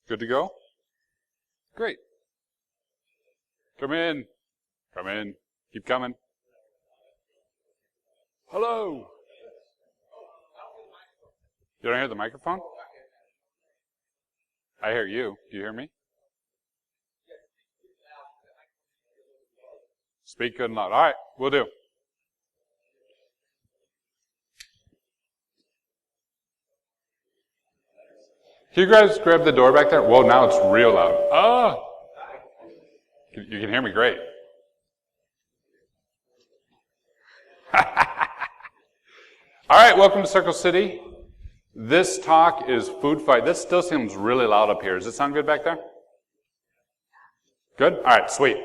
Good to go? Great. Come in. Come in. Keep coming. Hello. You don't hear the microphone? I hear you. Do you hear me? Speak good and loud. All right, we'll do. Can you guys grab the door back there? Whoa, now it's real loud. Oh! You can hear me great. All right, welcome to Circle City. This talk is food fight. This still seems really loud up here. Does it sound good back there? Good? All right, sweet.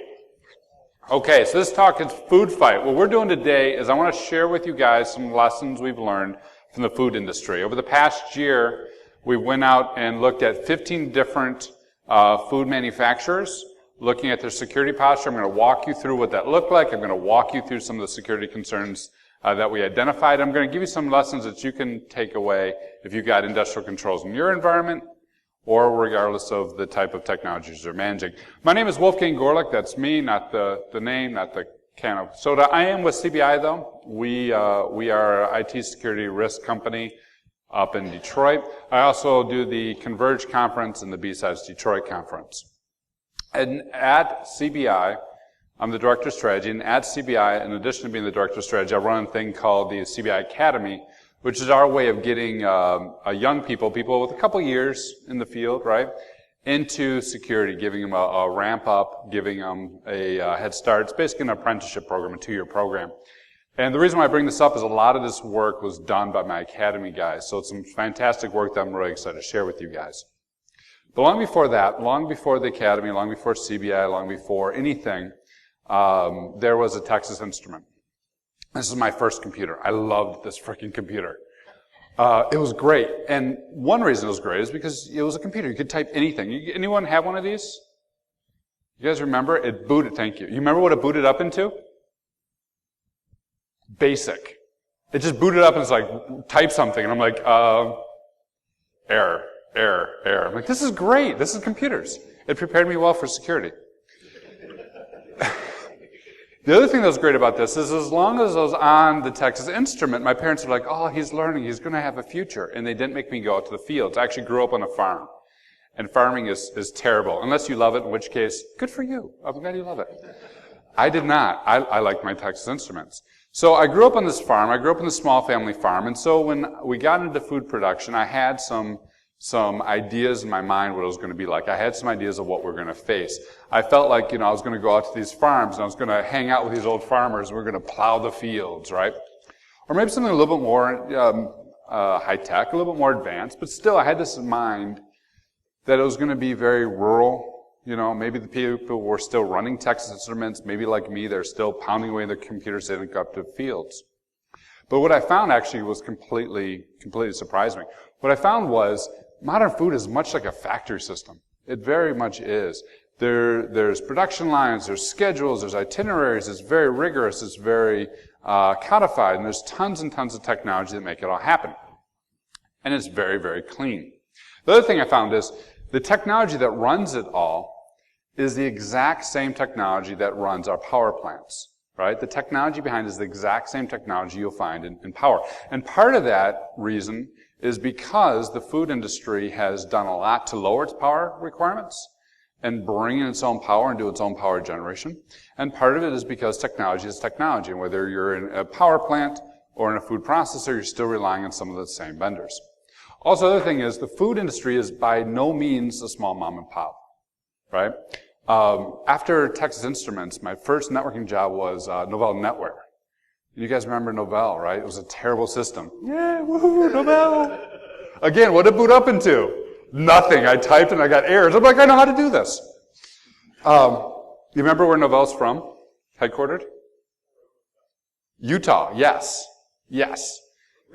Okay, so this talk is food fight. What we're doing today is I want to share with you guys some lessons we've learned from the food industry. Over the past year, we went out and looked at 15 different food manufacturers, looking at their security posture. I'm going to walk you through what that looked like. I'm going to walk you through some of the security concerns that we identified. I'm going to give you some lessons that you can take away if you've got industrial controls in your environment or regardless of the type of technologies you're managing. My name is Wolfgang Goerlich. That's me, not the name, not the can of soda. I am with CBI, though. We are an IT security risk company up in Detroit. I also do the Converge conference and the B-Sides Detroit conference. And at CBI, I'm the director of strategy, and at CBI, in addition to being the director of strategy, I run a thing called the CBI Academy, which is our way of getting young people with a couple years in the field, right, into security, giving them a ramp up, giving them a head start. It's basically an apprenticeship program, a 2-year program. And the reason why I bring this up is a lot of this work was done by my academy guys. So it's some fantastic work that I'm really excited to share with you guys. But long before that, long before the academy, long before CBI, long before anything, there was a Texas Instrument. This is my first computer. I loved this freaking computer. It was great. And one reason it was great is because it was a computer. You could type anything. Anyone have one of these? You guys remember? It booted, thank you. You remember what it booted up into? Basic. It just booted up and it's like, type something. And I'm like, error. I'm like, this is great. This is computers. It prepared me well for security. The other thing that was great about this is as long as I was on the Texas Instrument, my parents were like, oh, he's learning. He's going to have a future. And they didn't make me go out to the fields. I actually grew up on a farm. And farming is terrible. Unless you love it, in which case, good for you. I'm glad you love it. I did not. I liked my Texas Instruments. So I grew up on this farm. I grew up in a small family farm. And so when we got into food production, I had some ideas in my mind what it was going to be like. I had some ideas of what we're going to face. I felt like, I was going to go out to these farms and I was going to hang out with these old farmers and we're going to plow the fields, right? Or maybe something a little bit more high-tech, a little bit more advanced, but still I had this in mind that it was going to be very rural. Maybe the people were still running Texas Instruments. Maybe like me, they're still pounding away their computers. They didn't go up to the fields. But what I found actually was completely surprised me. What I found was modern food is much like a factory system. It very much is. There's production lines, there's schedules, there's itineraries. It's very rigorous. It's very codified. And there's tons and tons of technology that make it all happen. And it's very, very clean. The other thing I found is the technology that runs it all is the exact same technology that runs our power plants, right? The technology behind it is the exact same technology you'll find in power. And part of that reason is because the food industry has done a lot to lower its power requirements and bring in its own power and do its own power generation. And part of it is because technology is technology. And whether you're in a power plant or in a food processor, you're still relying on some of the same vendors. Also, the other thing is the food industry is by no means a small mom and pop, right? After Texas Instruments, my first networking job was Novell Netware. You guys remember Novell, right? It was a terrible system. Yeah, woohoo, Novell! Again, what did it boot up into? Nothing. I typed and I got errors. I'm like, I know how to do this. You remember where Novell's from? Headquartered? Utah, yes. Yes.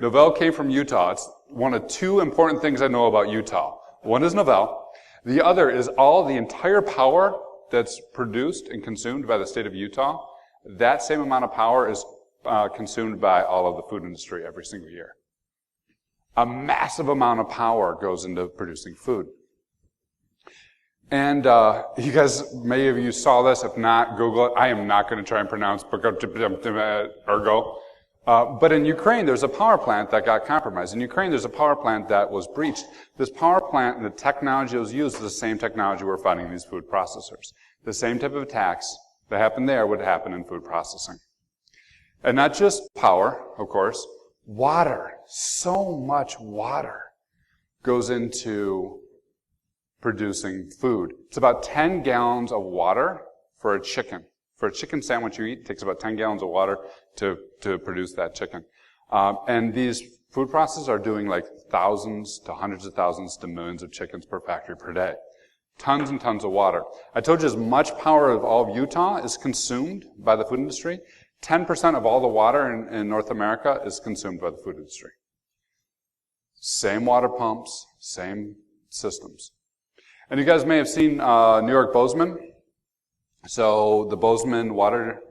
Novell came from Utah. It's one of two important things I know about Utah. One is Novell. The other is all the entire power that's produced and consumed by the state of Utah. That same amount of power is consumed by all of the food industry every single year. A massive amount of power goes into producing food. And you guys, many of you saw this. If not, Google it. I am not going to try and pronounce ergo. But in Ukraine, there's a power plant that got compromised. In Ukraine, there's a power plant that was breached. This power plant and the technology that was used is the same technology we're fighting these food processors. The same type of attacks that happened there would happen in food processing. And not just power, of course, water. So much water goes into producing food. It's about 10 gallons of water for a chicken. For a chicken sandwich you eat, it takes about 10 gallons of water to produce that chicken. And these food processors are doing like thousands to hundreds of thousands to millions of chickens per factory per day. Tons and tons of water. I told you as much power of all of Utah is consumed by the food industry. 10% of all the water in North America is consumed by the food industry. Same water pumps, same systems. And you guys may have seen New York Bozeman. So the Bozeman water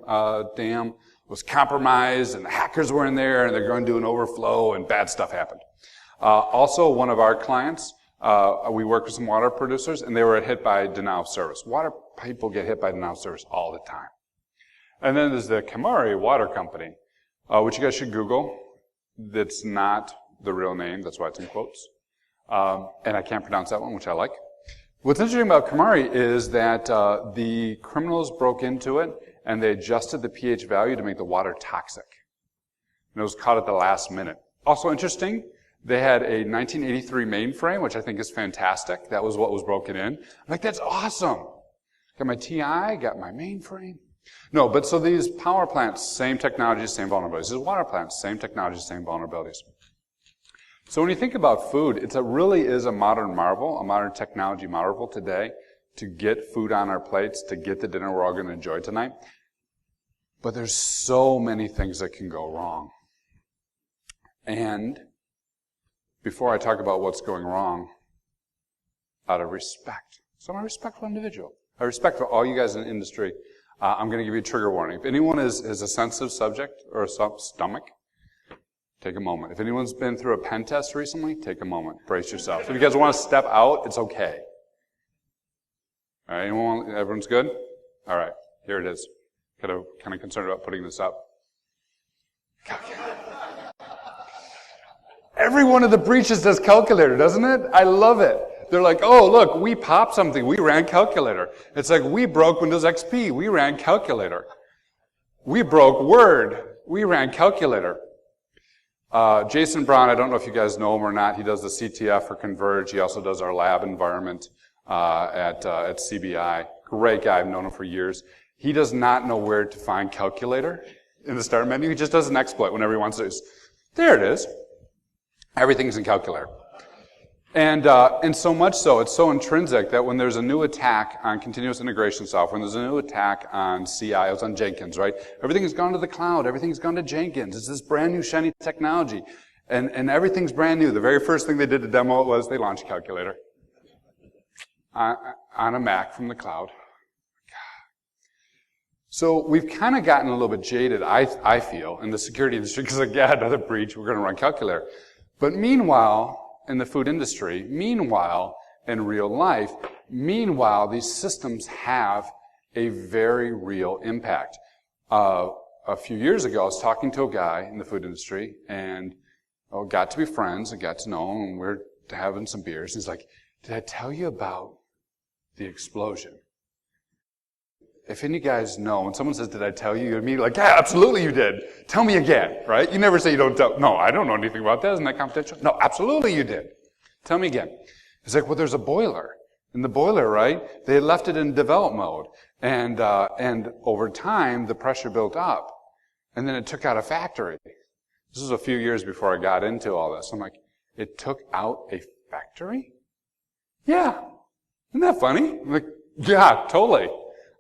dam was compromised, and the hackers were in there, and they're going to do an overflow, and bad stuff happened. Also, one of our clients, we work with some water producers, and they were hit by denial of service. Water people get hit by denial of service all the time. And then there's the Kamari Water Company, which you guys should Google. That's not the real name. That's why it's in quotes. And I can't pronounce that one, which I like. What's interesting about Kamari is that the criminals broke into it and they adjusted the pH value to make the water toxic. And it was caught at the last minute. Also interesting, they had a 1983 mainframe, which I think is fantastic. That was what was broken in. I'm like, that's awesome. Got my TI, got my mainframe. No, but so these power plants, same technology, same vulnerabilities. These water plants, same technology, same vulnerabilities. So when you think about food, it really is a modern marvel, a modern technology marvel today to get food on our plates, to get the dinner we're all going to enjoy tonight. But there's so many things that can go wrong. And before I talk about what's going wrong, out of respect. So I'm a respectful individual. I respect for all you guys in the industry. I'm going to give you a trigger warning. If anyone is a sensitive subject or a stomach, take a moment. If anyone's been through a pen test recently, take a moment. Brace yourself. If you guys want to step out, it's okay. All right, everyone's good? All right, here it is. Kind of concerned about putting this up. Every one of the breaches does calculator, doesn't it? I love it. They're like, oh, look, we popped something. We ran calculator. It's like, we broke Windows XP. We ran calculator. We broke Word. We ran calculator. Jason Brown, I don't know if you guys know him or not. He does the CTF for Converge. He also does our lab environment at CBI. Great guy. I've known him for years. He does not know where to find calculator in the start menu. He just does an exploit whenever he wants to. There it is. Everything's in calculator. And so much so, it's so intrinsic that when there's a new attack on continuous integration software, when there's a new attack on CI, it was on Jenkins, right? Everything has gone to the cloud. Everything's gone to Jenkins. It's this brand new shiny technology. And everything's brand new. The very first thing they did to demo it was they launched calculator on a Mac from the cloud. So we've kind of gotten a little bit jaded, I feel, in the security industry because, like, yeah, another breach, we're going to run calculator. But meanwhile, in the food industry, meanwhile, in real life, meanwhile, these systems have a very real impact. A few years ago, I was talking to a guy in the food industry and got to be friends and got to know him, and we're having some beers. He's like, did I tell you about the explosion? If any of you guys know, when someone says, did I tell you? You're immediately like, yeah, absolutely you did. Tell me again, right? You never say you don't tell. No, I don't know anything about that. Isn't that confidential? No, absolutely you did. Tell me again. He's like, well, there's a boiler. And the boiler, right, they had left it in develop mode. And over time, the pressure built up. And then it took out a factory. This was a few years before I got into all this. I'm like, it took out a factory? Yeah. Isn't that funny? I'm like, yeah, totally.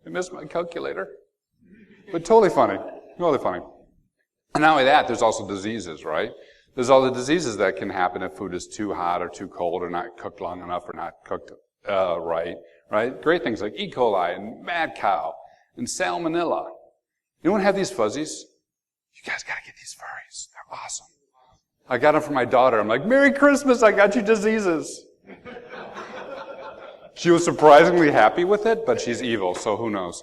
I missed my calculator. But totally funny. Totally funny. And not only that, there's also diseases, right? There's all the diseases that can happen if food is too hot or too cold or not cooked long enough or not cooked right? Great things like E. coli and mad cow and salmonella. Anyone have these fuzzies? You guys gotta get these furries. They're awesome. I got them for my daughter. I'm like, Merry Christmas, I got you diseases. She was surprisingly happy with it, but she's evil, so who knows.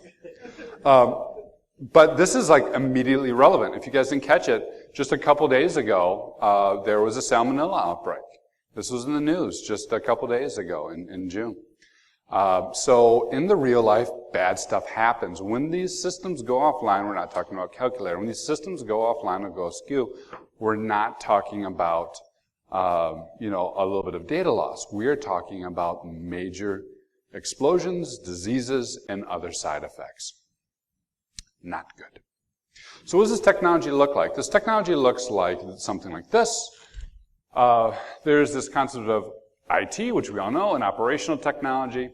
But this is like immediately relevant. If you guys didn't catch it, just a couple days ago, there was a salmonella outbreak. This was in the news just a couple days ago in June. So in the real life, bad stuff happens. When these systems go offline, we're not talking about calculator. When these systems go offline or go askew, we're not talking about, a little bit of data loss. We are talking about major explosions, diseases, and other side effects. Not good. So what does this technology look like? This technology looks like something like this. There's this concept of IT, which we all know, and operational technology.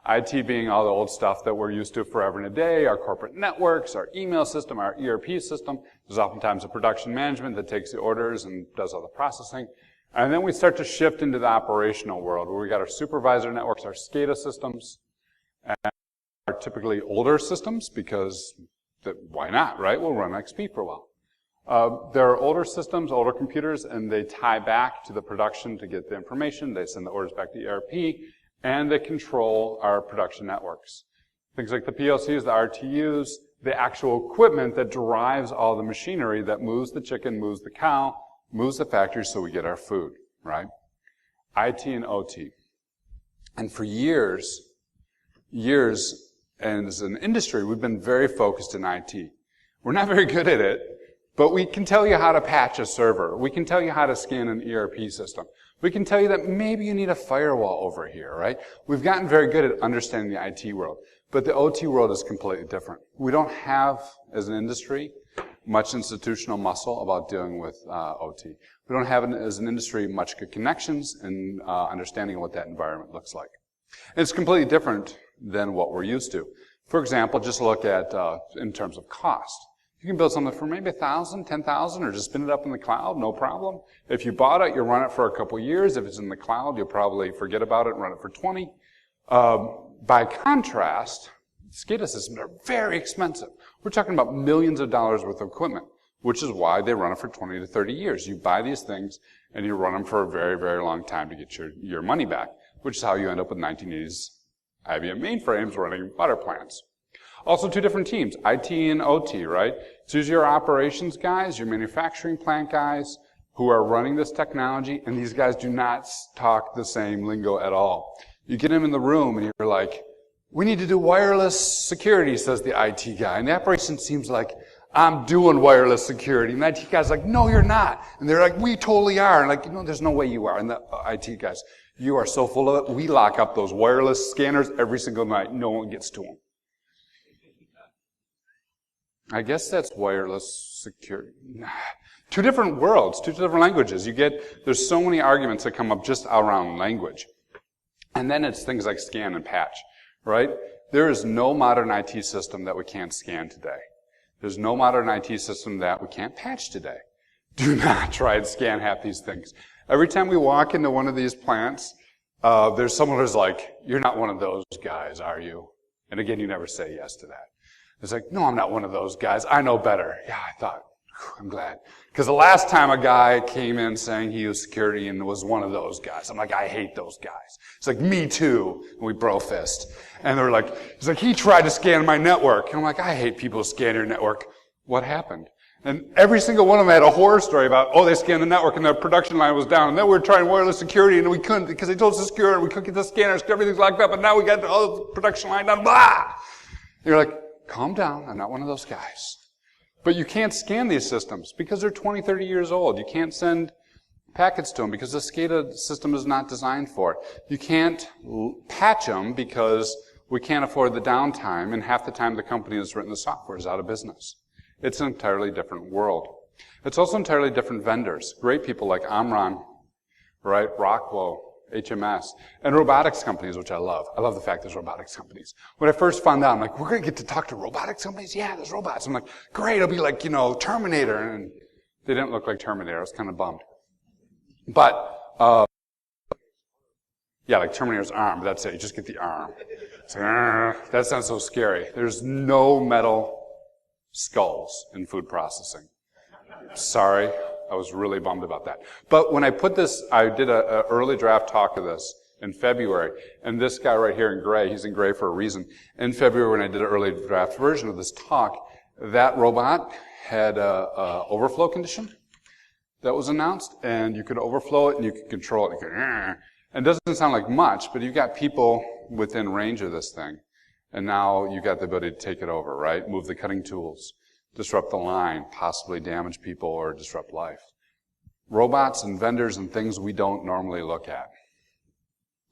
IT being all the old stuff that we're used to forever and a day, our corporate networks, our email system, our ERP system. There's oftentimes a production management that takes the orders and does all the processing. And then we start to shift into the operational world, where we got our supervisor networks, our SCADA systems, and are typically older systems because why not, right? We'll run XP for a while. There are older systems, older computers, and they tie back to the production to get the information. They send the orders back to ERP, and they control our production networks. Things like the PLCs, the RTUs, the actual equipment that drives all the machinery that moves the chicken, moves the cow, moves the factory so we get our food, right? IT and OT. And for years, and as an industry, we've been very focused in IT. We're not very good at it, but we can tell you how to patch a server. We can tell you how to scan an ERP system. We can tell you that maybe you need a firewall over here, right? We've gotten very good at understanding the IT world, but the OT world is completely different. We don't have, as an industry, much institutional muscle about dealing with OT. We don't have, as an industry, much good connections and understanding of what that environment looks like. And it's completely different than what we're used to. For example, just look at, in terms of cost. You can build something for maybe $1,000, $10,000, or just spin it up in the cloud, no problem. If you bought it, you'll run it for a couple years. If it's in the cloud, you'll probably forget about it and run it for 20. By contrast, SCADA systems are very expensive. We're talking about millions of dollars worth of equipment, which is why they run it for 20 to 30 years. You buy these things, and you run them for a very, very long time to get your money back, which is how you end up with 1980s IBM mainframes running water plants. Also, two different teams, IT and OT, right? So these are your operations guys, your manufacturing plant guys who are running this technology, and these guys do not talk the same lingo at all. You get them in the room, and you're like, we need to do wireless security, says the IT guy. And the operations seems like, I'm doing wireless security. And the IT guy's like, no, you're not. And they're like, we totally are. And like, no, there's no way you are. And the IT guys, you are so full of it. We lock up those wireless scanners every single night. No one gets to them. I guess that's wireless security. Two different worlds, two different languages. There's so many arguments that come up just around language. And then it's things like scan and patch, right? There is no modern IT system that we can't scan today. There's no modern IT system that we can't patch today. Do not try and scan half these things. Every time we walk into one of these plants, there's someone who's like, you're not one of those guys, are you? And again, you never say yes to that. It's like, no, I'm not one of those guys. I know better. Yeah, I thought, I'm glad. Because the last time a guy came in saying he used security and was one of those guys, I'm like, I hate those guys. It's like, me too. And we bro fist. And they're like, he's like, he tried to scan my network. And I'm like, I hate people who scan your network. What happened? And every single one of them had a horror story about, they scanned the network and the production line was down. And then we were trying wireless security and we couldn't because they told us to secure and we couldn't get the scanners because everything's locked up and now we got all the production line down. Blah! And you're like, calm down. I'm not one of those guys. But you can't scan these systems because they're 20, 30 years old. You can't send packets to them because the SCADA system is not designed for it. You can't patch them because we can't afford the downtime, and half the time the company that's written the software is out of business. It's an entirely different world. It's also entirely different vendors. Great people like Omron, right? Rockwell, HMS, and robotics companies, which I love. I love the fact there's robotics companies. When I first found out, I'm like, we're going to get to talk to robotics companies? Yeah, there's robots. I'm like, great, it'll be like, Terminator. And they didn't look like Terminator. I was kind of bummed. But, yeah, like Terminator's arm, but that's it. You just get the arm. It's like, that sounds so scary. There's no metal skulls in food processing. Sorry. I was really bummed about that. But when I put this, I did an early draft talk of this in February. And this guy right here in gray, he's in gray for a reason. In February, when I did an early draft version of this talk, that robot had a overflow condition that was announced, and you could overflow it and you could control it. And it doesn't sound like much, but you've got people within range of this thing. And now you've got the ability to take it over, right? Move the cutting tools, disrupt the line, possibly damage people or disrupt life. Robots and vendors and things we don't normally look at.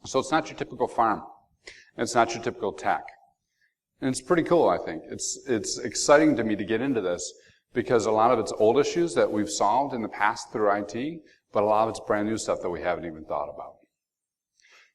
So it's not your typical farm. It's not your typical tech. And it's pretty cool, I think. It's exciting to me to get into this because a lot of it's old issues that we've solved in the past through IT, but a lot of it's brand new stuff that we haven't even thought about.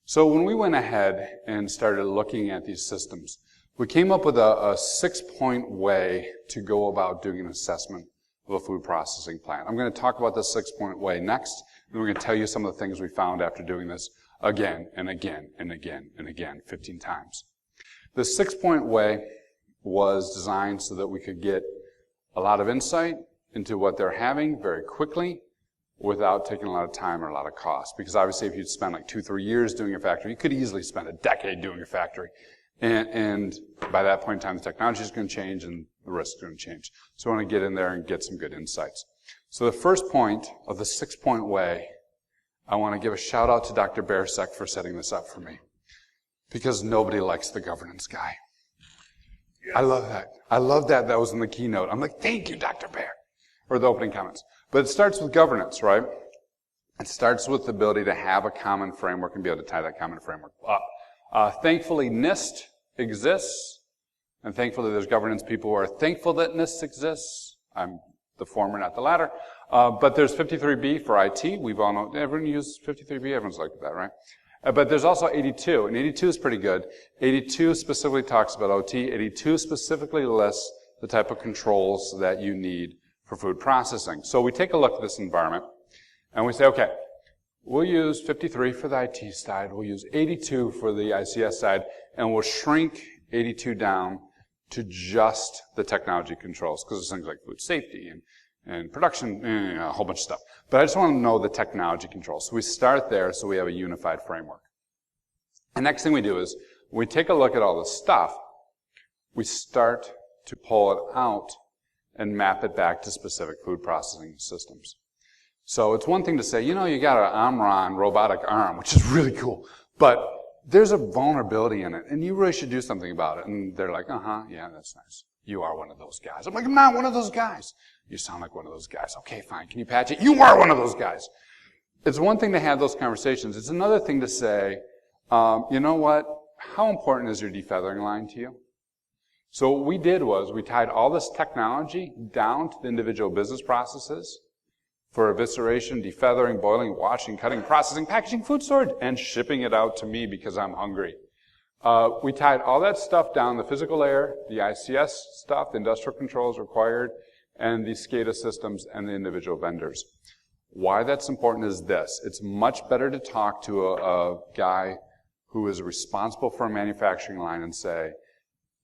So when we went ahead and started looking at these systems, we came up with a 6-point way to go about doing an assessment of a food processing plant. I'm going to talk about the 6-point way next, and we're going to tell you some of the things we found after doing this again and again and again and again 15 times. The 6-point way was designed so that we could get a lot of insight into what they're having very quickly without taking a lot of time or a lot of cost. Because obviously if you'd spend like 2-3 years doing a factory, you could easily spend a decade doing a factory. And by that point in time, the technology is going to change and the risk is going to change. So I want to get in there and get some good insights. So the first point of the 6-point way, I want to give a shout out to Dr. Bearsek for setting this up for me. Because nobody likes the governance guy. Yes. I love that. I love that was in the keynote. I'm like, thank you, Dr. Bear. Or the opening comments. But it starts with governance, right? It starts with the ability to have a common framework and be able to tie that common framework up. Thankfully, NIST exists, and thankfully there's governance people who are thankful that NIST exists. I'm the former, not the latter. But there's 53B for IT. We've all know, everyone uses 53B. Everyone's like that, right? But there's also 82, and 82 is pretty good. 82 specifically talks about OT. 82 specifically lists the type of controls that you need for food processing. So we take a look at this environment, and we say, okay, we'll use 53 for the IT side, we'll use 82 for the ICS side, and we'll shrink 82 down to just the technology controls, because there's things like food safety and production, a whole bunch of stuff. But I just want to know the technology controls. So we start there so we have a unified framework. The next thing we do is, when we take a look at all this stuff, we start to pull it out and map it back to specific food processing systems. So it's one thing to say, you got an Omron robotic arm, which is really cool, but there's a vulnerability in it, and you really should do something about it. And they're like, yeah, that's nice. You are one of those guys. I'm like, I'm not one of those guys. You sound like one of those guys. Okay, fine. Can you patch it? You are one of those guys. It's one thing to have those conversations. It's another thing to say, you know what? How important is your defeathering line to you? So what we did was we tied all this technology down to the individual business processes for evisceration, defeathering, boiling, washing, cutting, processing, packaging, food storage, and shipping it out to me because I'm hungry. We tied all that stuff down, the physical layer, the ICS stuff, the industrial controls required, and the SCADA systems and the individual vendors. Why that's important is this. It's much better to talk to a guy who is responsible for a manufacturing line and say,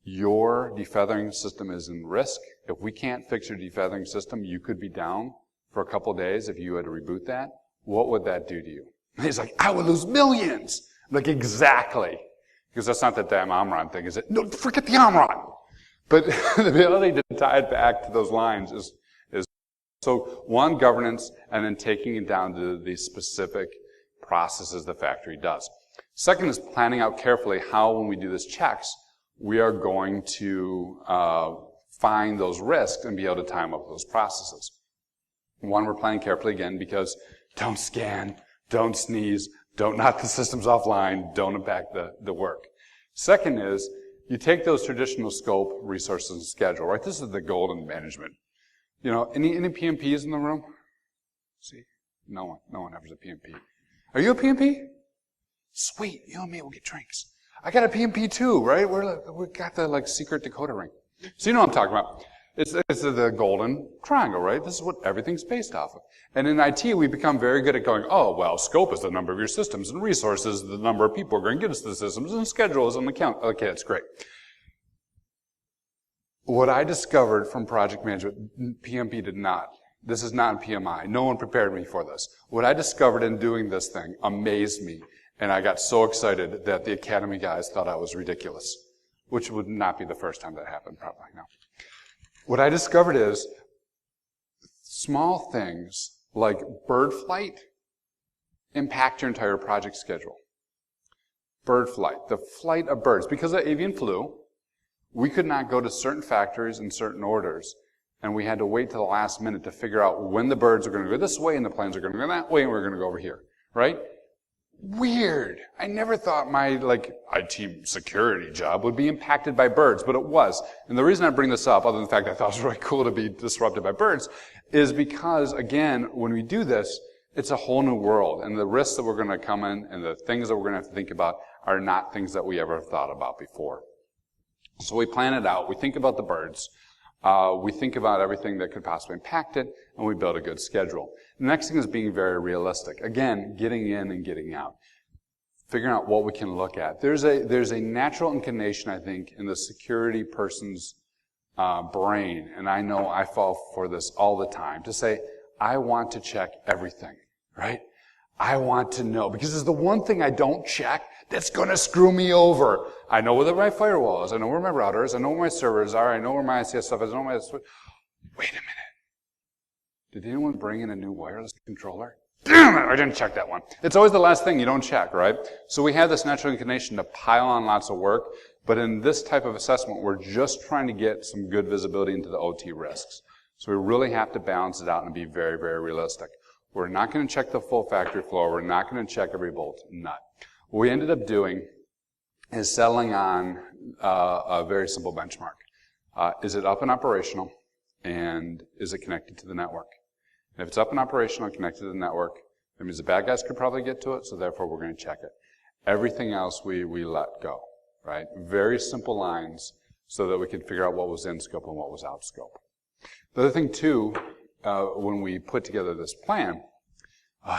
your defeathering system is in risk. If we can't fix your defeathering system, you could be down for a couple days if you had to reboot that. What would that do to you? And he's like, I would lose millions. I'm like, exactly. Because that's not that damn Omron thing, is it? No, forget the Omron. But the ability to tie it back to those lines is so one, governance, and then taking it down to the specific processes the factory does. Second is planning out carefully how, when we do this checks, we are going to find those risks and be able to tie them up with those processes. One, we're planning carefully again because don't scan, don't sneeze, don't knock the systems offline, don't impact the work. Second is, you take those traditional scope, resources, and schedule, right? This is the golden management. Any PMPs in the room? See? No one ever is a PMP. Are you a PMP? Sweet, you and me will get drinks. I got a PMP too, right? We got the secret decoder ring. So you know what I'm talking about. It's the golden triangle, right? This is what everything's based off of. And in IT, we become very good at going, oh, well, scope is the number of your systems, and resources is the number of people who are going to get us the systems, and schedule is an account. Okay, that's great. What I discovered from project management, PMP did not. This is not PMI. No one prepared me for this. What I discovered in doing this thing amazed me. And I got so excited that the Academy guys thought I was ridiculous, which would not be the first time that happened, probably, no. What I discovered is small things like bird flight impact your entire project schedule. Bird flight, the flight of birds. Because of avian flu, we could not go to certain factories in certain orders, and we had to wait till the last minute to figure out when the birds are going to go this way and the planes are going to go that way and we're going to go over here, right? Weird. I never thought my, IT security job would be impacted by birds, but it was. And the reason I bring this up, other than the fact that I thought it was really cool to be disrupted by birds, is because, again, when we do this, it's a whole new world. And the risks that we're going to come in and the things that we're going to have to think about are not things that we ever thought about before. So we plan it out. We think about the birds. We think about everything that could possibly impact it, and we build a good schedule. The next thing is being very realistic. Again, getting in and getting out. Figuring out what we can look at. There's a natural inclination, I think, in the security person's brain, and I know I fall for this all the time, to say, I want to check everything, right? I want to know, because it's the one thing I don't check that's going to screw me over. I know where my firewall is. I know where my router is. I know where my servers are. I know where my ICS stuff is. I know where my... Wait a minute. Did anyone bring in a new wireless controller? Damn it, I didn't check that one. It's always the last thing you don't check, right? So we have this natural inclination to pile on lots of work, but in this type of assessment, we're just trying to get some good visibility into the OT risks. So we really have to balance it out and be very, very realistic. We're not going to check the full factory floor. We're not going to check every bolt and nut. What we ended up doing is settling on a very simple benchmark. Is it up and operational, and is it connected to the network? And if it's up and operational and connected to the network, that means the bad guys could probably get to it, so therefore we're going to check it. Everything else we let go, right? Very simple lines so that we could figure out what was in scope and what was out scope. The other thing, too, when we put together this plan,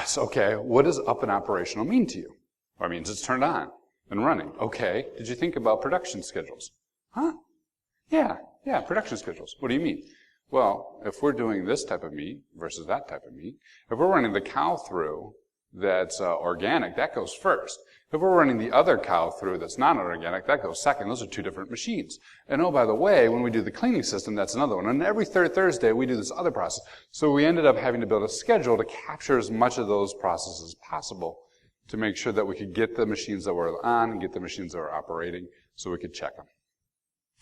is, okay, what does up and operational mean to you? Well, it means it's turned on and running. Okay, did you think about production schedules? Huh? Yeah, production schedules. What do you mean? Well, if we're doing this type of meat versus that type of meat, if we're running the cow through that's organic, that goes first. If we're running the other cow through that's not organic, that goes second. Those are two different machines. And oh, by the way, when we do the cleaning system, that's another one. And every third Thursday, we do this other process. So we ended up having to build a schedule to capture as much of those processes as possible to make sure that we could get the machines that were on and get the machines that were operating so we could check them.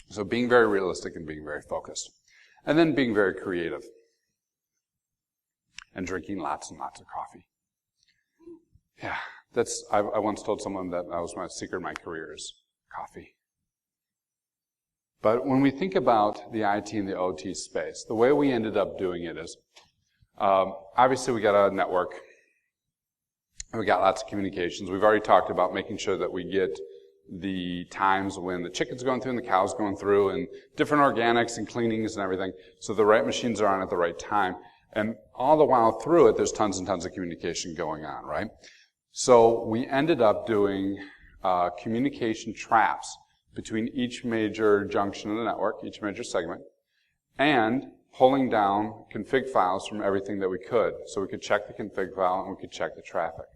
So being very realistic and being very focused. And then being very creative. And drinking lots and lots of coffee. Yeah, I once told someone that was my secret of my career is coffee. But when we think about the IT and the OT space, the way we ended up doing it is, obviously we got a network. We got lots of communications. We've already talked about making sure that we get the times when the chicken's going through and the cow's going through and different organics and cleanings and everything, so the right machines are on at the right time. And all the while through it, there's tons and tons of communication going on, right? So we ended up doing communication traps between each major junction of the network, each major segment, and pulling down config files from everything that we could. So we could check the config file and we could check the traffic.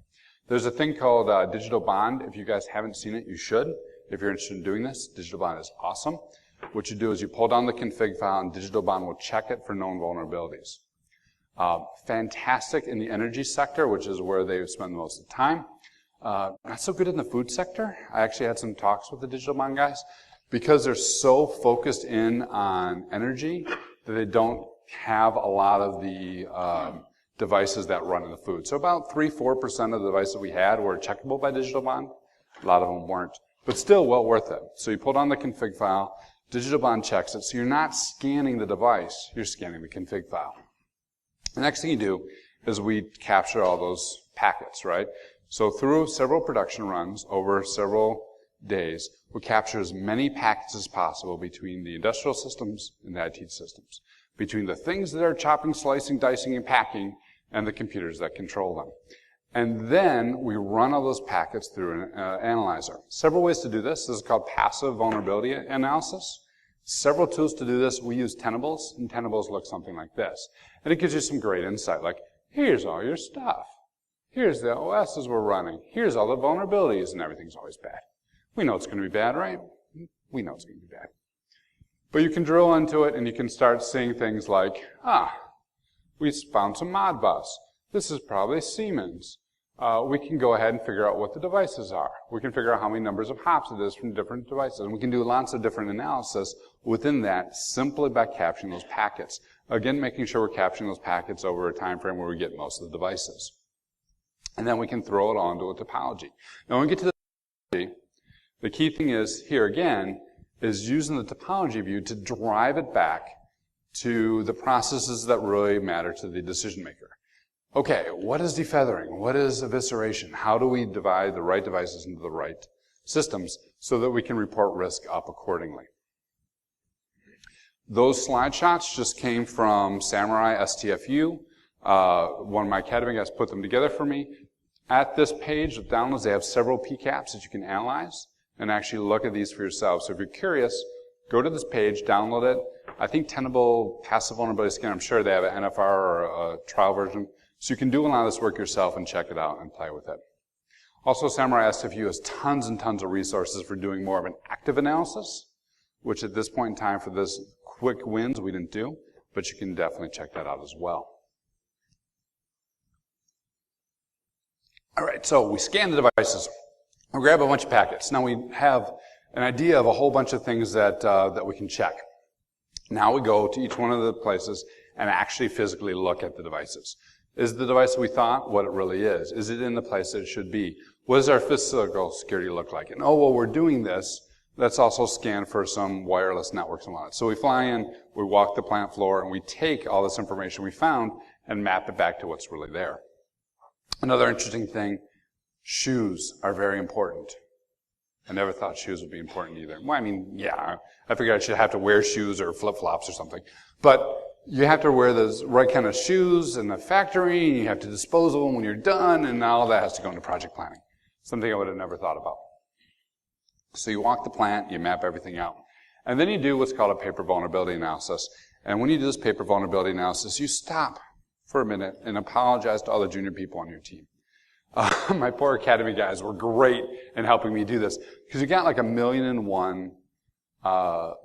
There's a thing called Digital Bond. If you guys haven't seen it, you should. If you're interested in doing this, Digital Bond is awesome. What you do is you pull down the config file and Digital Bond will check it for known vulnerabilities. Fantastic in the energy sector, which is where they spend most of the time. Not so good in the food sector. I actually had some talks with the Digital Bond guys because they're so focused in on energy that they don't have a lot of the devices that run in the food. So about 3-4% of the devices we had were checkable by Digital Bond. A lot of them weren't. But still well worth it. So you pull down the config file, Digital Bond checks it. So you're not scanning the device, you're scanning the config file. The next thing you do is we capture all those packets, right? So through several production runs over several days, we capture as many packets as possible between the industrial systems and the IT systems, between the things that are chopping, slicing, dicing, and packing, and the computers that control them. And then we run all those packets through an analyzer. Several ways to do this. This is called passive vulnerability analysis. Several tools to do this. We use Tenables, and Tenables look something like this. And it gives you some great insight, like, here's all your stuff. Here's the OSs we're running. Here's all the vulnerabilities, and everything's always bad. We know it's going to be bad, right? We know it's going to be bad. But you can drill into it, and you can start seeing things like, we found some Modbus. This is probably Siemens. We can go ahead and figure out what the devices are. We can figure out how many numbers of hops it is from different devices. And we can do lots of different analysis within that simply by capturing those packets. Again, making sure we're capturing those packets over a time frame where we get most of the devices. And then we can throw it all into a topology. Now, when we get to the topology, the key thing is, here again, is using the topology view to drive it back to the processes that really matter to the decision maker. Okay, what is defeathering? What is evisceration? How do we divide the right devices into the right systems so that we can report risk up accordingly? Those slide shots just came from Samurai STFU. One of my academy guys put them together for me. At this page of downloads, they have several PCAPs that you can analyze and actually look at these for yourself. So if you're curious, go to this page, download it. I think Tenable Passive Vulnerability Scan, I'm sure they have an NFR or a trial version. So you can do a lot of this work yourself and check it out and play with it. Also, Samurai STFU has tons and tons of resources for doing more of an active analysis, which at this point in time for this quick wins we didn't do, but you can definitely check that out as well. All right, so we scan the devices. We grab a bunch of packets. Now we have an idea of a whole bunch of things that we can check. Now we go to each one of the places and actually physically look at the devices. Is the device we thought what it really is? Is it in the place that it should be? What does our physical security look like? And while we're doing this, let's also scan for some wireless networks and whatnot. So we fly in, we walk the plant floor, and we take all this information we found and map it back to what's really there. Another interesting thing, shoes are very important. I never thought shoes would be important either. Well, I mean, yeah, I figured I should have to wear shoes or flip-flops or something. But you have to wear the right kind of shoes in the factory, and you have to dispose of them when you're done, and all that has to go into project planning. Something I would have never thought about. So you walk the plant, you map everything out. And then you do what's called a paper vulnerability analysis. And when you do this paper vulnerability analysis, you stop for a minute and apologize to all the junior people on your team. My poor academy guys were great in helping me do this, because you got like 1,000,001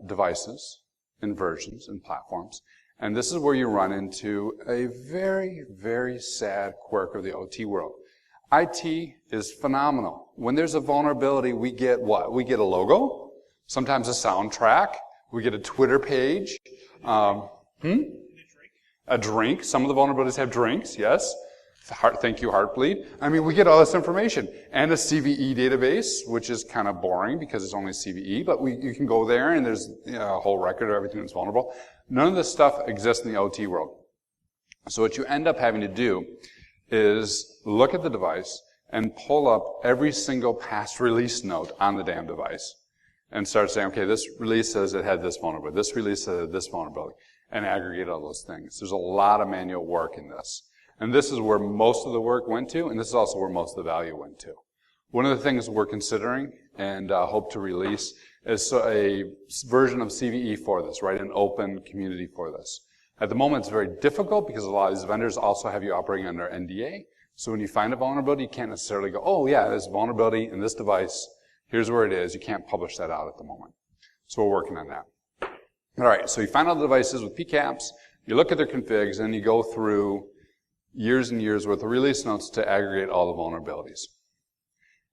devices and versions and platforms. And this is where you run into a very, very sad quirk of the OT world. IT is phenomenal. When there's a vulnerability, we get what? We get a logo, sometimes a soundtrack, we get a Twitter page, a drink. Some of the vulnerabilities have drinks, yes. Thank you, Heartbleed. I mean, we get all this information. And a CVE database, which is kind of boring because it's only CVE, but you can go there and there's a whole record of everything that's vulnerable. None of this stuff exists in the OT world. So what you end up having to do is look at the device and pull up every single past release note on the damn device and start saying, okay, this release says it had this vulnerability, this release says it had this vulnerability, and aggregate all those things. There's a lot of manual work in this. And this is where most of the work went to, and this is also where most of the value went to. One of the things we're considering and hope to release is a version of CVE for this, right? An open community for this. At the moment, it's very difficult because a lot of these vendors also have you operating under NDA. So when you find a vulnerability, you can't necessarily go, oh yeah, there's a vulnerability in this device. Here's where it is. You can't publish that out at the moment. So we're working on that. All right, so you find all the devices with PCAPs, you look at their configs, and you go through years and years worth of release notes to aggregate all the vulnerabilities.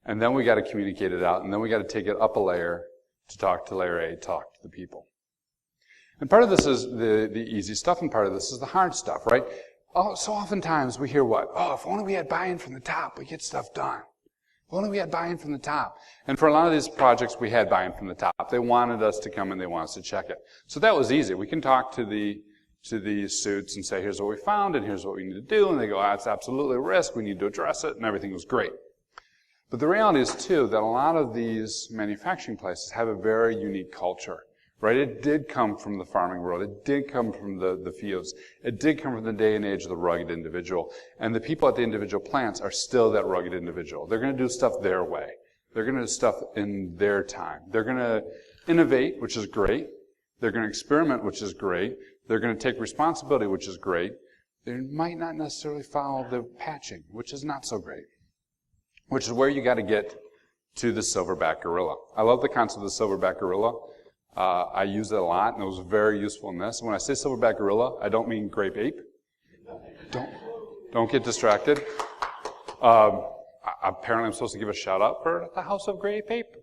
And then we got to communicate it out, and then we got to take it up a layer to talk to layer A, talk to the people. And part of this is the easy stuff, and part of this is the hard stuff, right? Oh, so oftentimes we hear what? Oh, if only we had buy-in from the top, we get stuff done. If only we had buy-in from the top. And for a lot of these projects, we had buy-in from the top. They wanted us to come and they wanted us to check it. So that was easy. We can talk to the suits and say, here's what we found, and here's what we need to do. And they go, it's absolutely a risk. We need to address it, and everything was great. But the reality is, too, that a lot of these manufacturing places have a very unique culture, right? It did come from the farming world. It did come from the fields. It did come from the day and age of the rugged individual. And the people at the individual plants are still that rugged individual. They're going to do stuff their way. They're going to do stuff in their time. They're going to innovate, which is great. They're going to experiment, which is great. They're going to take responsibility, which is great. they might not necessarily follow the patching, which is not so great. Which is where you got to get to the silverback gorilla. I love the concept of the silverback gorilla. I use it a lot, and it was very useful in this. When I say silverback gorilla, I don't mean grape ape. Don't get distracted. Apparently I'm supposed to give a shout out for the House of Grape Ape.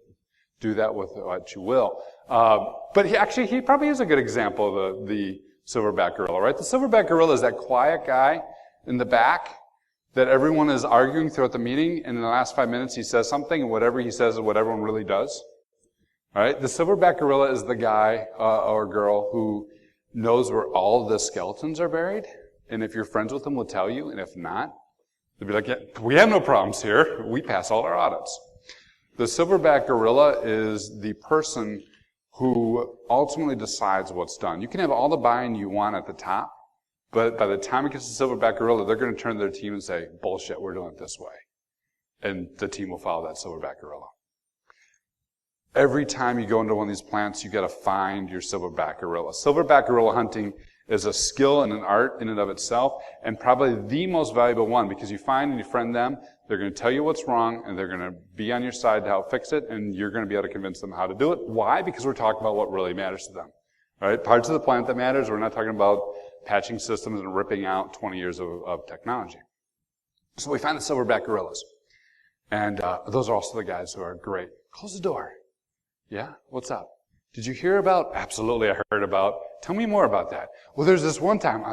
Do that with what you will. But he probably is a good example of the silverback gorilla, right? The silverback gorilla is that quiet guy in the back that everyone is arguing throughout the meeting, and in the last 5 minutes he says something, and whatever he says is what everyone really does. Right? The silverback gorilla is the guy or girl who knows where all the skeletons are buried, and if you're friends with them, will tell you, and if not, they'll be like, yeah, we have no problems here. We pass all our audits. The silverback gorilla is the person who ultimately decides what's done. You can have all the buy-in you want at the top, but by the time it gets to the silverback gorilla, they're going to turn to their team and say, bullshit, we're doing it this way. And the team will follow that silverback gorilla. Every time you go into one of these plants, you got to find your silverback gorilla. Silverback gorilla hunting is a skill and an art in and of itself, and probably the most valuable one, because you find and you friend them, they're going to tell you what's wrong, and they're going to be on your side to help fix it, and you're going to be able to convince them how to do it. Why? Because we're talking about what really matters to them. Right? Parts of the plant that matters, we're not talking about patching systems and ripping out 20 years of technology. So we find the silverback gorillas. And those are also the guys who are great. Close the door. Yeah? What's up? Did you hear about? Absolutely, I heard about. Tell me more about that. Well, there's this one time,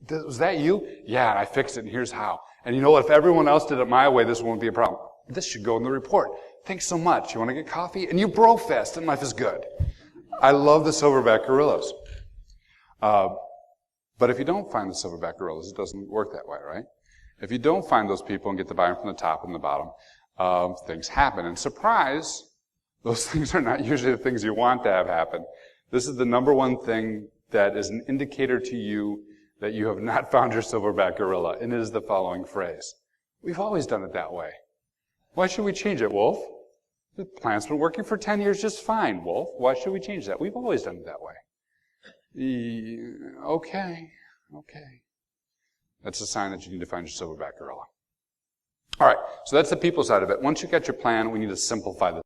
was that you? Yeah, and I fixed it, and here's how. And you know what? If everyone else did it my way, this won't be a problem. This should go in the report. Thanks so much. You want to get coffee? And you bro-fest, and life is good. I love the silverback gorillas. But if you don't find the silverback gorillas, it doesn't work that way, right? If you don't find those people and get the buy-in from the top and the bottom, things happen. And surprise, those things are not usually the things you want to have happen. This is the number one thing that is an indicator to you that you have not found your silverback gorilla, and it is the following phrase. We've always done it that way. Why should we change it, Wolf? The plant's been working for 10 years just fine, Wolf. Why should we change that? We've always done it that way. Okay. That's a sign that you need to find your silverback gorilla. All right, so that's the people side of it. Once you get your plan, we need to simplify this.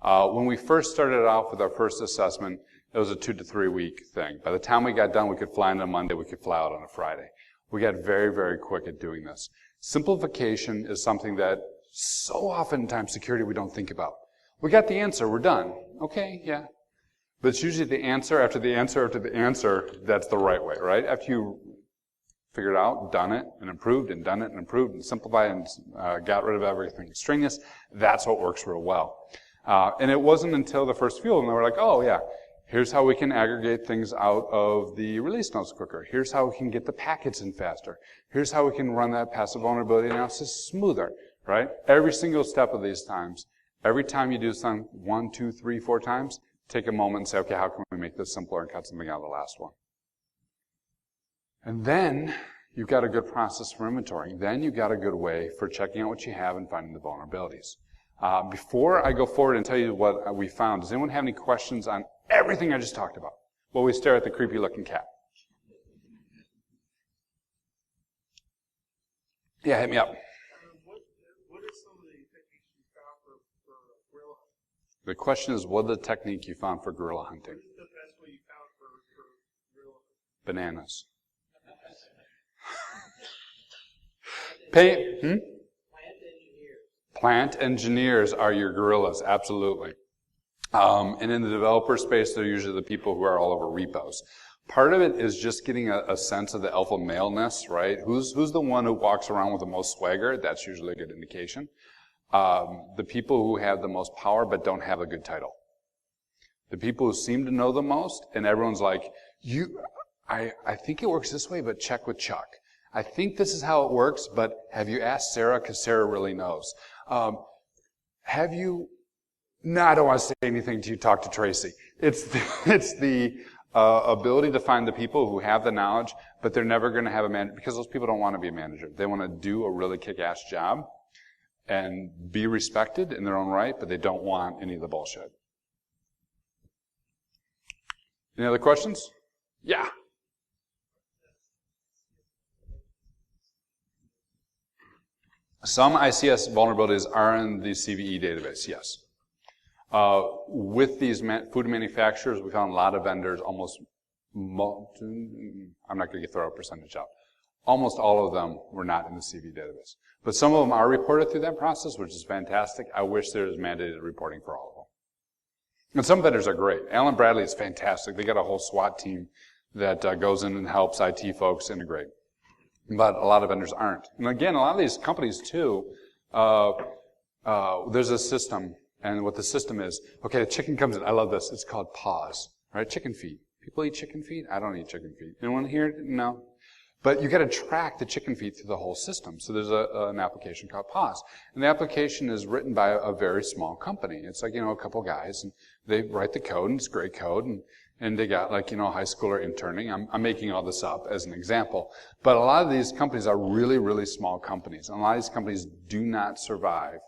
When we first started off with our first assessment, it was a 2 to 3 week thing. By the time we got done, we could fly in on a Monday, we could fly out on a Friday. We got very, very quick at doing this. Simplification is something that so oftentimes security we don't think about. We got the answer, we're done. Okay, yeah. But it's usually the answer after the answer after the answer that's the right way, right? After you figured out, done it, and improved, and done it, and improved, and simplified, and got rid of everything extraneous, that's what works real well. And it wasn't until the first few, and they were like, oh yeah, here's how we can aggregate things out of the release notes quicker. Here's how we can get the packets in faster. Here's how we can run that passive vulnerability analysis smoother, right? Every single step of these times, every time you do something 1, 2, 3, 4 times, take a moment and say, okay, how can we make this simpler and cut something out of the last one? And then you've got a good process for inventorying. Then you've got a good way for checking out what you have and finding the vulnerabilities. Before I go forward and tell you what we found, does anyone have any questions on everything I just talked about? While we stare at the creepy looking cat. Yeah, hit me up. What are some of the techniques you found for gorilla hunting? The question is, what are the technique you found for gorilla hunting? What is the best way you found for gorilla hunting? Bananas. Plant engineers are your gorillas, absolutely. And in the developer space, they're usually the people who are all over repos. Part of it is just getting a sense of the alpha maleness, right? Who's the one who walks around with the most swagger? That's usually a good indication. The people who have the most power but don't have a good title. The people who seem to know the most, and everyone's like, I think it works this way, but check with Chuck. I think this is how it works, but have you asked Sarah? Because Sarah really knows. No, I don't want to say anything to you. Talk to Tracy. It's the ability to find the people who have the knowledge, but they're never going to have a manager, because those people don't want to be a manager. They want to do a really kick-ass job and be respected in their own right, but they don't want any of the bullshit. Any other questions? Yeah. Some ICS vulnerabilities are in the CVE database, yes. With these food manufacturers, we found a lot of vendors, I'm not going to throw a percentage out. Almost all of them were not in the CVE database. But some of them are reported through that process, which is fantastic. I wish there was mandated reporting for all of them. And some vendors are great. Allen Bradley is fantastic. They got a whole SWAT team that goes in and helps IT folks integrate. But a lot of vendors aren't. And again, a lot of these companies too, there's a system, and what the system is, okay, the chicken comes in. I love this. It's called PAWS, right? Chicken feet. People eat chicken feet? I don't eat chicken feet. Anyone here? No? But you got to track the chicken feet through the whole system. So there's an application called PAWS. And the application is written by a very small company. It's like, a couple guys, and they write the code, and it's great code, and they got like, a high schooler interning. I'm making all this up as an example. But a lot of these companies are really, really small companies. And a lot of these companies do not survive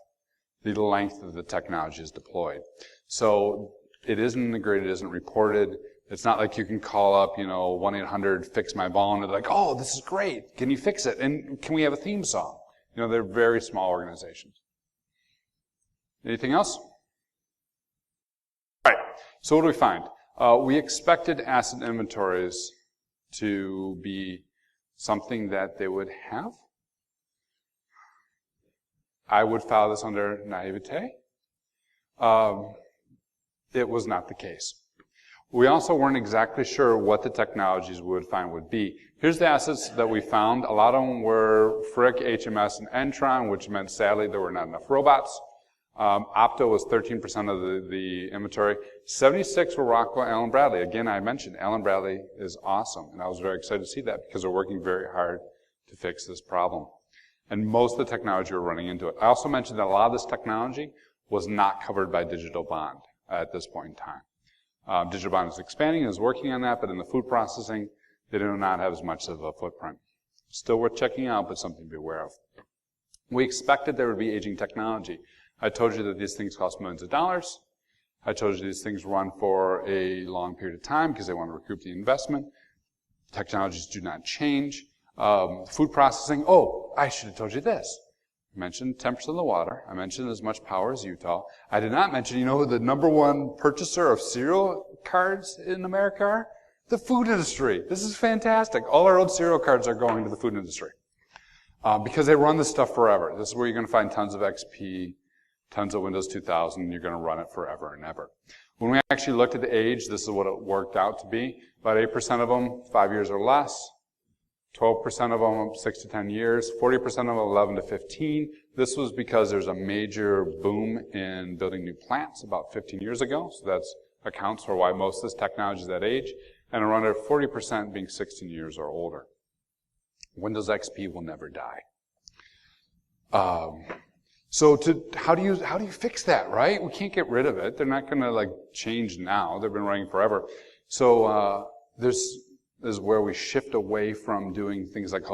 the length of the technology is deployed. So it isn't integrated, it isn't reported. It's not like you can call up, 1-800-FIX-MY-VULN, and they're like, oh, this is great. Can you fix it? And can we have a theme song? They're very small organizations. Anything else? All right. So what do we find? We expected asset inventories to be something that they would have. I would file this under naivete. It was not the case. We also weren't exactly sure what the technologies we would find would be. Here's the assets that we found. A lot of them were Frick, HMS, and Entron, which meant sadly there were not enough robots. Opto was 13% of the inventory. 76 were Rockwell, Allen Bradley. Again, I mentioned Allen Bradley is awesome, and I was very excited to see that because they're working very hard to fix this problem. And most of the technology we're running into it. I also mentioned that a lot of this technology was not covered by Digital Bond at this point in time. Digital Bond is expanding and is working on that, but in the food processing, they do not have as much of a footprint. Still worth checking out, but something to be aware of. We expected there would be aging technology. I told you that these things cost millions of dollars. I told you these things run for a long period of time because they want to recoup the investment. Technologies do not change. Food processing, I should have told you this. I mentioned temperature of the water. I mentioned as much power as Utah. I did not mention, who the number one purchaser of cereal cards in America are? The food industry. This is fantastic. All our old cereal cards are going to the food industry. Because they run this stuff forever. This is where you're going to find tons of XP, tons of Windows 2000, and you're going to run it forever and ever. When we actually looked at the age, this is what it worked out to be. About 8% of them, 5 years or less. 12% of them, 6 to 10 years. 40% of them, 11 to 15. This was because there's a major boom in building new plants about 15 years ago. So that accounts for why most of this technology is that age. And around 40% being 16 years or older. Windows XP will never die. So how do you fix that, right? We can't get rid of it. They're not going to change now. They've been running forever. So this is where we shift away from doing things like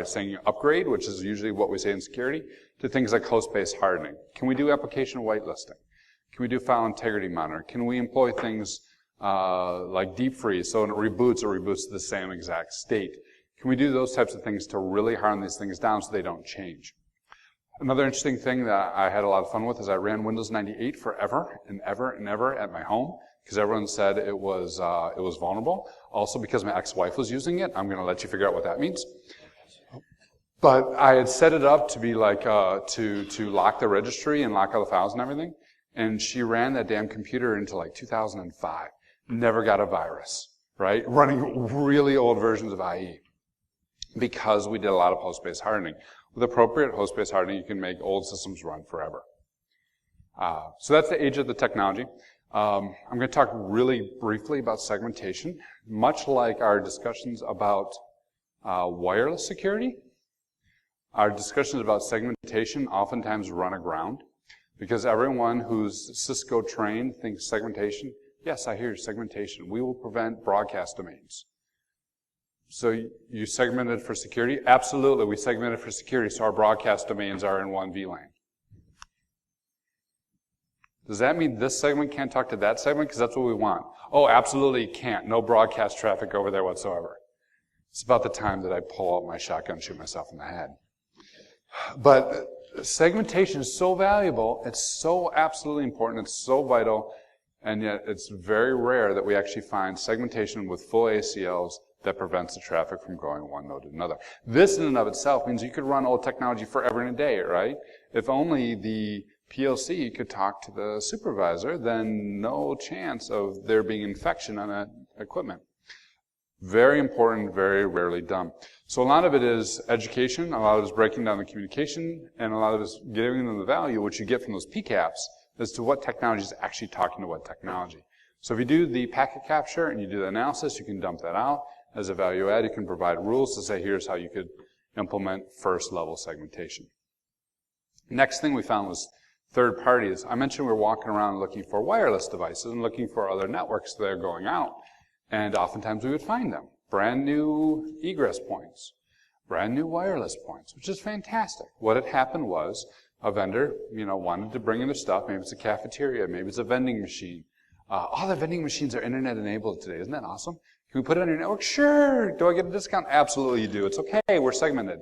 saying upgrade, which is usually what we say in security, to things like host-based hardening. Can we do application whitelisting? Can we do file integrity monitor? Can we employ things like deep freeze, so when it reboots to the same exact state? Can we do those types of things to really harden these things down so they don't change? Another interesting thing that I had a lot of fun with is I ran Windows 98 forever and ever and ever at my home because everyone said it was vulnerable. Also because my ex-wife was using it. I'm going to let you figure out what that means. But I had set it up to be to lock the registry and lock all the files and everything. And she ran that damn computer into 2005. Never got a virus, right? Running really old versions of IE. Because we did a lot of host-based hardening. With appropriate host-based hardening, you can make old systems run forever. So that's the age of the technology. I'm going to talk really briefly about segmentation. Much like our discussions about wireless security, our discussions about segmentation oftentimes run aground because everyone who's Cisco trained thinks segmentation, yes, I hear segmentation. We will prevent broadcast domains. So you segmented for security? Absolutely, we segmented for security, so our broadcast domains are in one VLAN. Does that mean this segment can't talk to that segment? Because that's what we want. Oh, absolutely it can't. No broadcast traffic over there whatsoever. It's about the time that I pull out my shotgun and shoot myself in the head. But segmentation is so valuable, it's so absolutely important, it's so vital, and yet it's very rare that we actually find segmentation with full ACLs that prevents the traffic from going one node to another. This in and of itself means you could run old technology forever and a day, right? If only the PLC could talk to the supervisor, then no chance of there being infection on that equipment. Very important, very rarely done. So a lot of it is education, a lot of it is breaking down the communication, and a lot of it is giving them the value, which you get from those PCAPs, as to what technology is actually talking to what technology. So if you do the packet capture and you do the analysis, you can dump that out. As a value add, you can provide rules to say, here's how you could implement first level segmentation. Next thing we found was third parties. I mentioned we were walking around looking for wireless devices and looking for other networks that are going out. And oftentimes we would find them. Brand new egress points, brand new wireless points, which is fantastic. What had happened was a vendor, wanted to bring in their stuff. Maybe it's a cafeteria, maybe it's a vending machine. All the vending machines are internet enabled today. Isn't that awesome? Can we put it on your network? Sure. Do I get a discount? Absolutely you do. It's okay. We're segmented.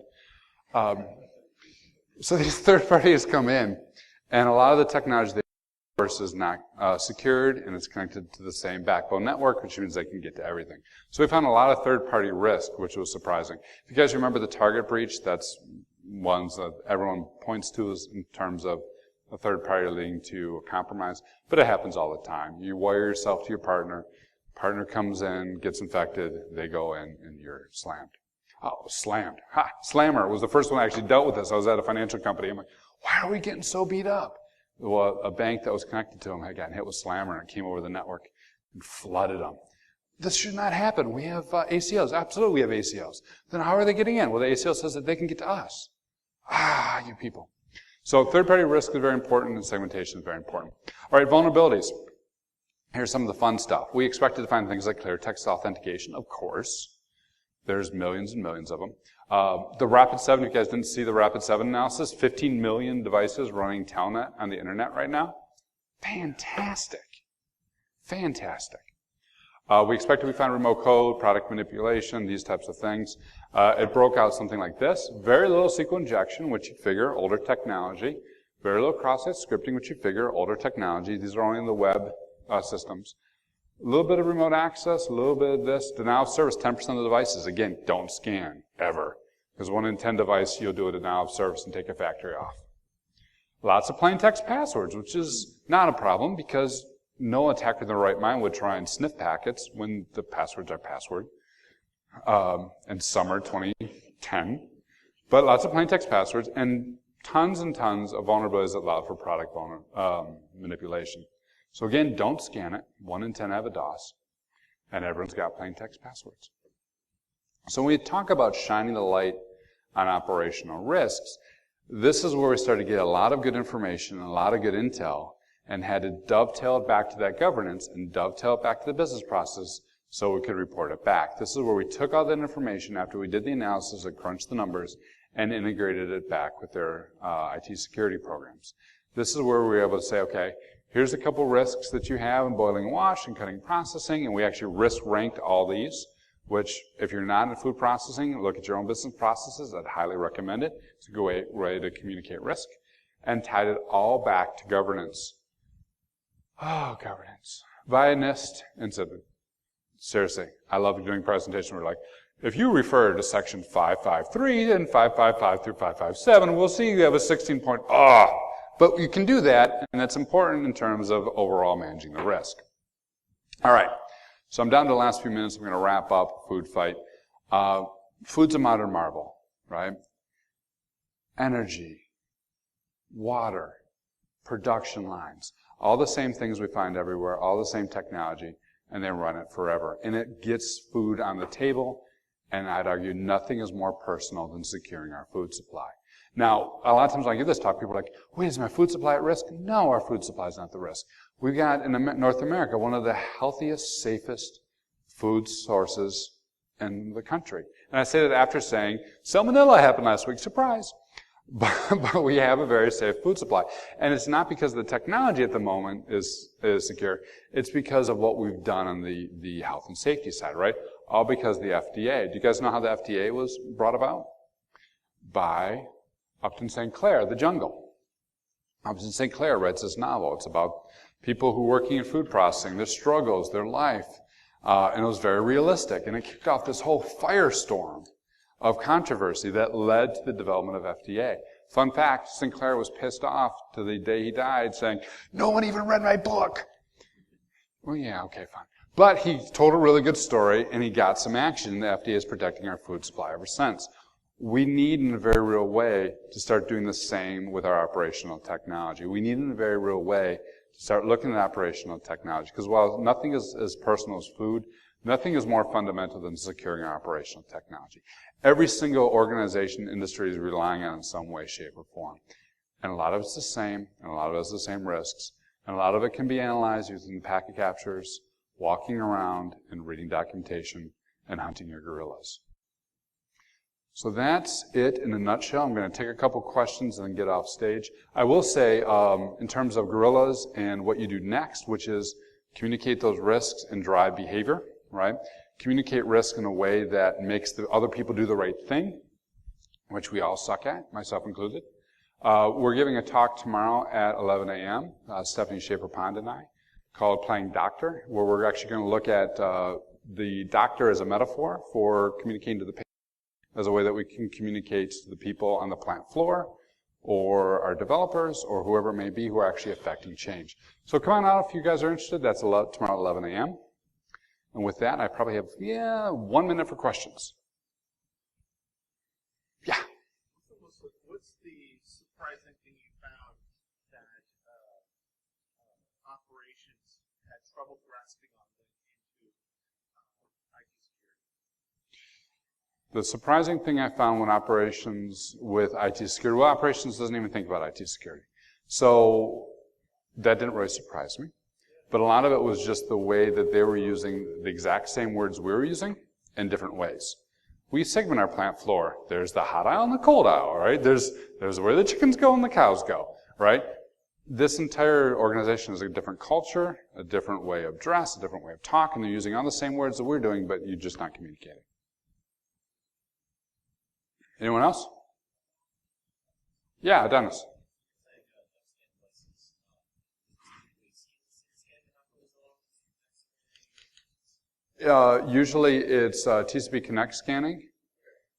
So these third parties come in, and a lot of the technology they use is not secured, and it's connected to the same backbone network, which means they can get to everything. So we found a lot of third-party risk, which was surprising. If you guys remember the target breach, that's ones that everyone points to as in terms of a third party leading to a compromise, but it happens all the time. You wire yourself to your partner comes in, gets infected, they go in, and you're slammed. Oh, slammed. Ha! Slammer was the first one I actually dealt with this. I was at a financial company. I'm like, why are we getting so beat up? Well, a bank that was connected to them had gotten hit with Slammer, and it came over the network and flooded them. This should not happen. We have ACLs. Absolutely, we have ACLs. Then how are they getting in? Well, the ACL says that they can get to us. You people. So third-party risk is very important, and segmentation is very important. All right, vulnerabilities. Here's some of the fun stuff. We expected to find things like clear text authentication, of course. There's millions and millions of them. The Rapid7, if you guys didn't see the Rapid7 analysis, 15 million devices running Telnet on the internet right now. Fantastic. Fantastic. We expected we found remote code, product manipulation, these types of things. It broke out something like this. Very little SQL injection, which you figure, older technology. Very little cross-site scripting, which you figure, older technology. These are only in the web systems. A little bit of remote access, a little bit of this. Denial of service, 10% of the devices. Again, don't scan, ever. Because 1 in 10 device, you'll do a denial of service and take a factory off. Lots of plain text passwords, which is not a problem because no attacker in their right mind would try and sniff packets when the passwords are password. And summer 2010. But lots of plain text passwords and tons and tons of vulnerabilities allowed for product manipulation. So again, don't scan it. 1 in 10 have a DOS. And everyone's got plain text passwords. So when we talk about shining the light on operational risks, this is where we started to get a lot of good information and a lot of good intel and had to dovetail it back to that governance and dovetail it back to the business process so we could report it back. This is where we took all that information after we did the analysis and crunched the numbers and integrated it back with their IT security programs. This is where we were able to say, okay, here's a couple risks that you have in boiling wash and cutting processing, and we actually risk ranked all these, which if you're not in food processing, look at your own business processes. I'd highly recommend it. It's a good way to communicate risk, and tied it all back to governance. Oh, governance. Via NIST and said, seriously, I love doing presentations. We're like, if you refer to section 553 and 555 through 557, we'll see you have a 16-point, But you can do that, and that's important in terms of overall managing the risk. All right, so I'm down to the last few minutes. I'm going to wrap up food fight. Food's a modern marvel, right? Energy, water, production lines, all the same things we find everywhere, all the same technology, and they run it forever. And it gets food on the table, and I'd argue nothing is more personal than securing our food supply. Now, a lot of times when I give this talk, people are like, wait, is my food supply at risk? No, our food supply is not the risk. We've got, in North America, one of the healthiest, safest food sources in the country. And I say that after saying, salmonella happened last week, surprise. But we have a very safe food supply. And it's not because the technology at the moment is secure. It's because of what we've done on the health and safety side, right? All because of the FDA. Do you guys know how the FDA was brought about? By Upton St. Clair, The Jungle. Upton St. Clair writes this novel. It's about people who are working in food processing, their struggles, their life. And it was very realistic. And it kicked off this whole firestorm of controversy that led to the development of FDA. Fun fact, Sinclair was pissed off to the day he died saying, "No one even read my book." Well, yeah, okay, fine. But he told a really good story, and he got some action. The FDA is protecting our food supply ever since. We need, in a very real way, to start doing the same with our operational technology. We need, in a very real way, to start looking at operational technology. Because while nothing is as personal as food, nothing is more fundamental than securing our operational technology. Every single organization, industry is relying on it in some way, shape, or form. And a lot of it's the same, and a lot of it has the same risks. And a lot of it can be analyzed using packet captures, walking around and reading documentation, and hunting your gorillas. So that's it in a nutshell. I'm going to take a couple questions and then get off stage. I will say, in terms of gorillas and what you do next, which is communicate those risks and drive behavior, right? Communicate risk in a way that makes the other people do the right thing, which we all suck at, myself included. We're giving a talk tomorrow at 11 a.m., Stephanie Schaefer-Pond and I, called Playing Doctor, where we're actually going to look at the doctor as a metaphor for communicating to the patient, as a way that we can communicate to the people on the plant floor, or our developers, or whoever it may be who are actually affecting change. So come on out if you guys are interested. That's tomorrow at 11 a.m. And with that, I probably have, 1 minute for questions. Yeah? What's the surprising thing you found that operations had trouble grasping on into IT security? The surprising thing I found when operations with IT security, well, operations doesn't even think about IT security. So that didn't really surprise me. But a lot of it was just the way that they were using the exact same words we were using in different ways. We segment our plant floor. There's the hot aisle and the cold aisle, right? There's where the chickens go and the cows go, right? This entire organization is a different culture, a different way of dress, a different way of talk, and they're using all the same words that we're doing, but you're just not communicating. Anyone else? Yeah, Dennis. Usually it's TCP Connect scanning,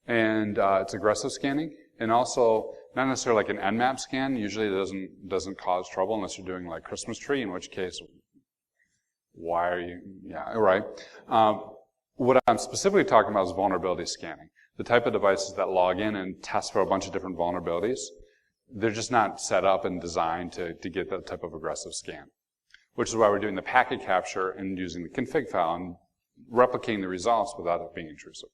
and it's aggressive scanning, and also not necessarily like an Nmap scan. Usually it doesn't cause trouble unless you're doing like Christmas tree, in which case, why are you? Yeah, right. What I'm specifically talking about is vulnerability scanning. The type of devices that log in and test for a bunch of different vulnerabilities, they're just not set up and designed to get that type of aggressive scan, which is why we're doing the packet capture and using the config file and replicating the results without it being intrusive.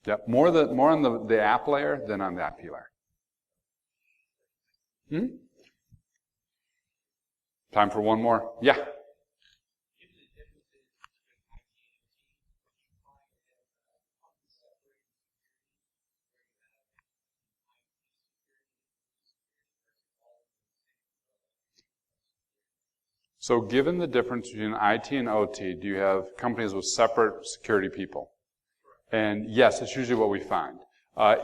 Yep, more on the app layer than on the IP layer. Time for one more? Yeah. So given the difference between IT and OT, do you have companies with separate security people? And yes, it's usually what we find.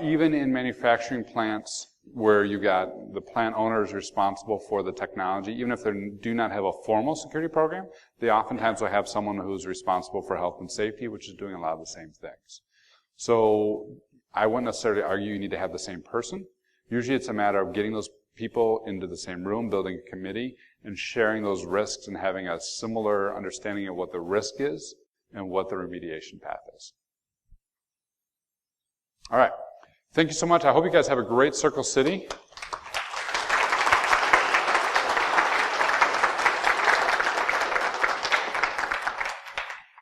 Even in manufacturing plants where you got the plant owners responsible for the technology, even if they do not have a formal security program, they oftentimes will have someone who's responsible for health and safety, which is doing a lot of the same things. So I wouldn't necessarily argue you need to have the same person. Usually it's a matter of getting those people into the same room, building a committee, and sharing those risks and having a similar understanding of what the risk is and what the remediation path is. All right. Thank you so much. I hope you guys have a great Circle City.